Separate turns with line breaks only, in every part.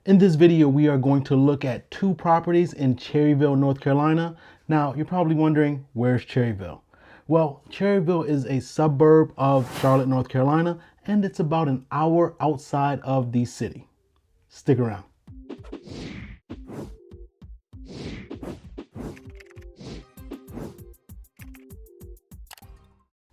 In this video, we are going to look at two properties in Cherryville, North Carolina. Now, you're probably wondering, where's Cherryville? Well, Cherryville is a suburb of Charlotte, North Carolina, and it's about an hour outside of the city. Stick around.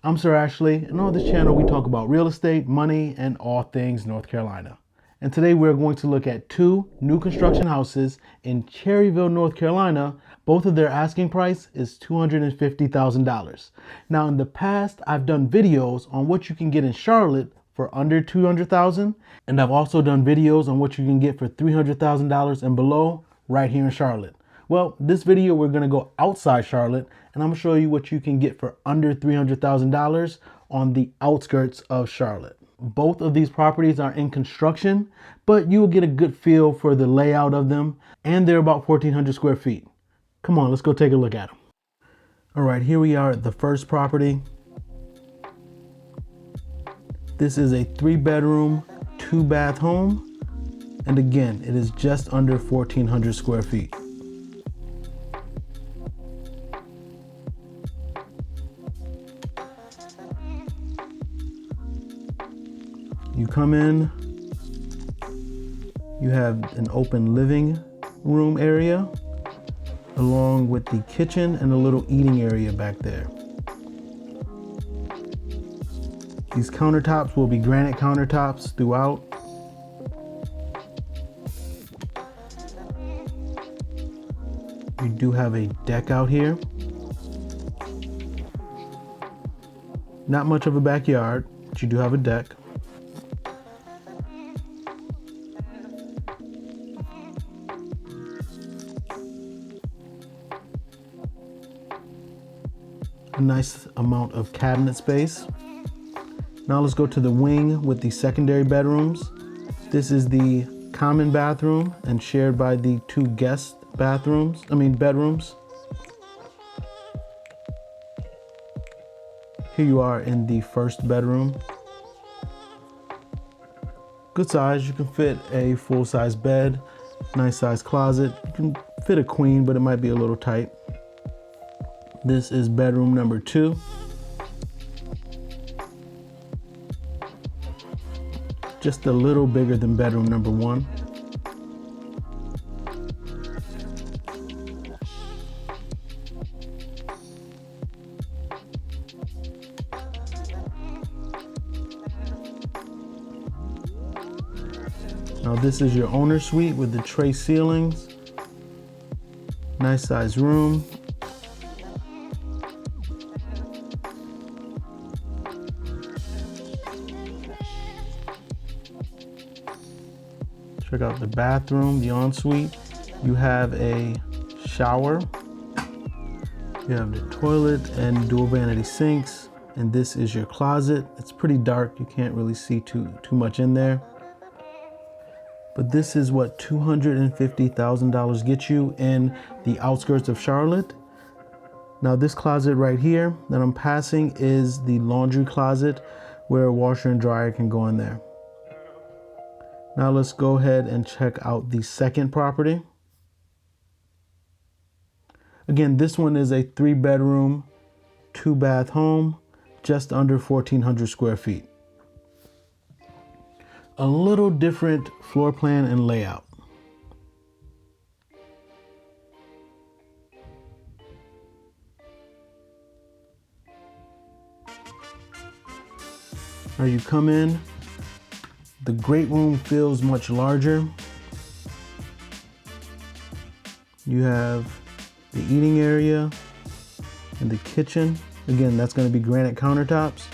I'm Sir Ashley, and on this channel, we talk about real estate, money, and all things North Carolina. And today we're going to look at two new construction houses in Cherryville, North Carolina. Both of their asking price is $250,000. Now in the past, I've done videos on what you can get in Charlotte for under $200,000. And I've also done videos on what you can get for $300,000 and below right here in Charlotte. Well, this video, we're gonna go outside Charlotte and I'm gonna show you what you can get for under $300,000 on the outskirts of Charlotte. Both of these properties are in construction, but you will get a good feel for the layout of them, and they're about 1,400 square feet. Come on, let's go take a look at them. All right, here we are at the first property. This is a 3-bedroom, 2-bath home, and again, it is just under 1,400 square feet. You come in, you have an open living room area along with the kitchen and a little eating area back there. These countertops will be granite countertops throughout. You do have a deck out here. Not much of a backyard, but you do have a deck. A nice amount of cabinet space. Now let's go to the wing with the secondary bedrooms. This is the common bathroom and shared by the two guest bedrooms. Here you are in the first bedroom. Good size, you can fit a full-size bed, nice size closet. You can fit a queen, but it might be a little tight. This is bedroom number 2. Just a little bigger than bedroom number 1. Now this is your owner suite with the tray ceilings. Nice size room. Check out the bathroom, the ensuite. You have a shower. You have the toilet and dual vanity sinks. And this is your closet. It's pretty dark. You can't really see too much in there. But this is what $250,000 gets you in the outskirts of Charlotte. Now this closet right here that I'm passing is the laundry closet where a washer and dryer can go in there. Now let's go ahead and check out the second property. Again, this one is a 3-bedroom, 2-bath home, just under 1,400 square feet. A little different floor plan and layout. Now you come in. The great room feels much larger. You have the eating area and the kitchen. Again, that's going to be granite countertops.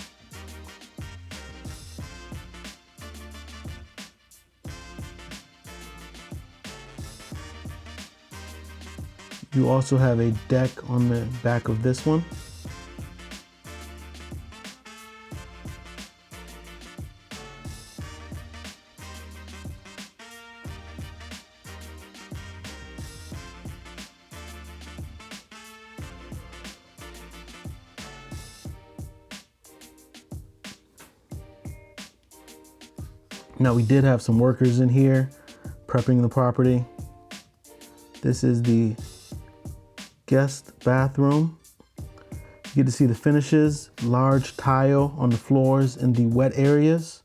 You also have a deck on the back of this one. Now we did have some workers in here, prepping the property. This is the guest bathroom. You get to see the finishes, large tile on the floors in the wet areas.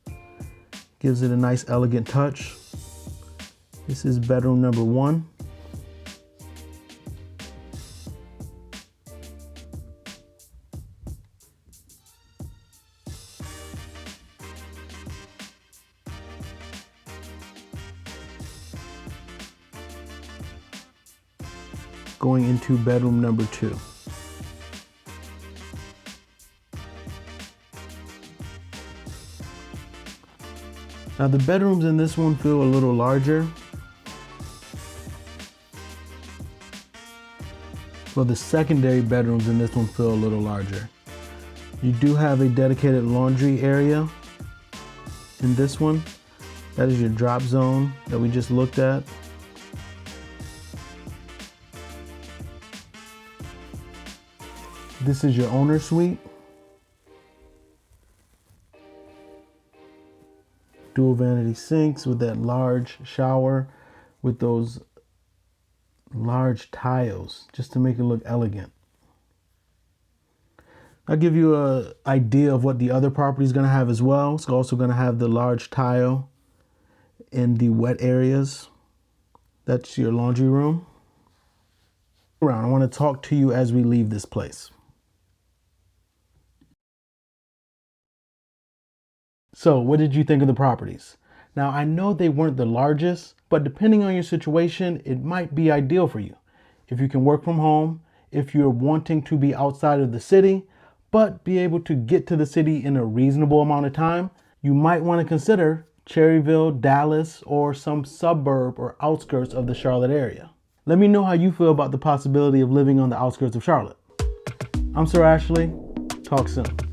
Gives it a nice elegant touch. This is bedroom number 1. Going into bedroom number 2. Now the bedrooms in this one feel a little larger. Well, the secondary bedrooms in this one feel a little larger. You do have a dedicated laundry area in this one. That is your drop zone that we just looked at. This is your owner suite. Dual vanity sinks with that large shower with those large tiles just to make it look elegant. I'll give you an idea of what the other property is going to have as well. It's also going to have the large tile in the wet areas. That's your laundry room. I want to talk to you as we leave this place. So what did you think of the properties? Now I know they weren't the largest, but depending on your situation, it might be ideal for you. If you can work from home, if you're wanting to be outside of the city, but be able to get to the city in a reasonable amount of time, you might want to consider Cherryville, Dallas, or some suburb or outskirts of the Charlotte area. Let me know how you feel about the possibility of living on the outskirts of Charlotte. I'm Sir Ashley. Talk soon.